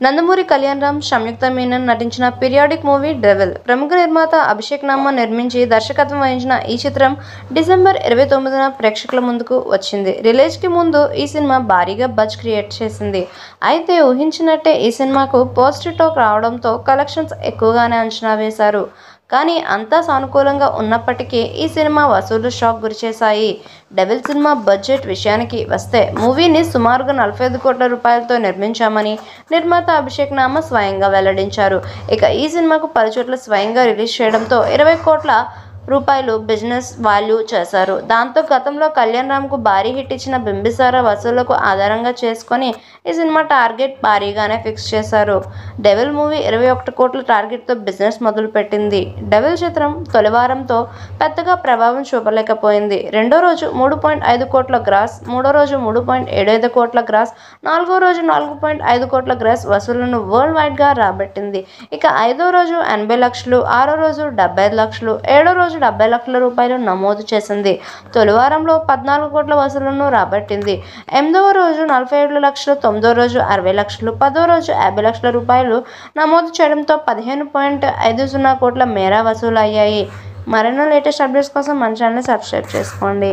నందమూరి కళ్యాణరామ్, సంయుక్త మీనన్ నటించిన periodic movie devil. ప్రముఖ నిర్మాత అభిషేక్ నామ్మ నిర్మించి దర్శకత్వం వహించిన ఈ చిత్రం డిసెంబర్ 29న ప్రేక్షకుల ముందుకు వచ్చింది. రిలీజ్కి ముందు ఈ సినిమా భారీగా బజ్ క్రియేట్ చేసింది. అయితే ఊహించినట్టే ఈ సినిమాకు పాజిటివ్ టాక్ రావడంతో కలెక్షన్స్ ఎక్కువగానే అంచనా వేశారు. కానీ అంతా సానుకూలంగా ఉన్నప్పటికీ ఈ సినిమా వసూళ్లు షాక్ గురిచేశాయి. డెవిల్ సినిమా బడ్జెట్ విషయానికి వస్తే మూవీని సుమారుగా 45 కోట్ల రూపాయలతో నిర్మించామని నిర్మాత అభిషేక్ నామ స్వయంగా వెల్లడించారు. ఇక ఈ సినిమాకు పలుచోట్ల స్వయంగా రిలీజ్ చేయడంతో 20 కోట్ల రూపాయలు బిజినెస్ వాల్యూ చేశారు. దాంతో గతంలో కళ్యాణరామ్కు భారీ హిట్ ఇచ్చిన బింబిసారా వసూళ్లకు ఆధారంగా చేసుకొని ఈ సినిమా టార్గెట్ భారీగానే ఫిక్స్ చేశారు. డెవిల్ మూవీ 21 కోట్ల టార్గెట్తో బిజినెస్ మొదలుపెట్టింది. డెవిల్ చిత్రం తొలి వారంతో పెద్దగా ప్రభావం చూపలేకపోయింది. రెండో రోజు 3.5 కోట్ల గ్రాస్, మూడో రోజు 3.75 కోట్ల గ్రాస్, నాలుగో రోజు 4.5 కోట్ల గ్రాస్ వసూళ్లను వరల్డ్ వైడ్గా రాబట్టింది. ఇక ఐదో రోజు 80 లక్షలు, ఆరో రోజు 75 లక్షలు, ఏడో రోజు 70 లక్షల రూపాయలు నమోదు చేసింది. తొలి వారంలో 14 కోట్ల వసూళ్లను రాబట్టింది. 8వ రోజు 47 లక్షలు, 9వ రోజు 60 లక్షలు, 10వ రోజు 50 లక్షల రూపాయలు నమోదు చేయడంతో 15.50 కోట్ల మేర వసూలు అయ్యాయి. మరెన్నో లేటెస్ట్ అప్డేట్స్ కోసం మన ఛానల్ని సబ్స్క్రైబ్ చేసుకోండి.